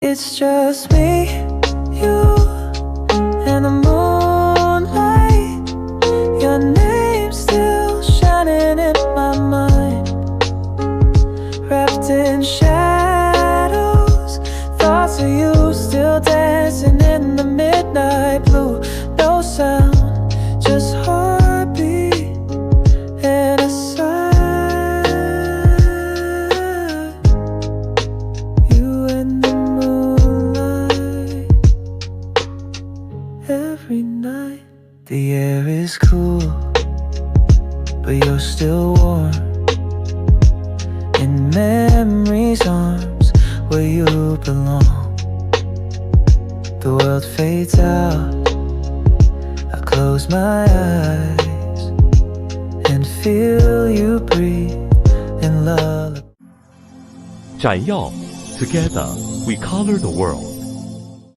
It's just me, you, and the moonlight. Your name's still shining in my mind, wrapped in shadows. Thoughts of you still dancing in the midnight blue. No sound, just heartbeat and a sigh. You and the moonlight. Every night the air is cool, but you're still warm in memory's arms where you belong. The world fades out, I close my eyes and feel you breathe in lullaby. 闪耀 Together we color the world.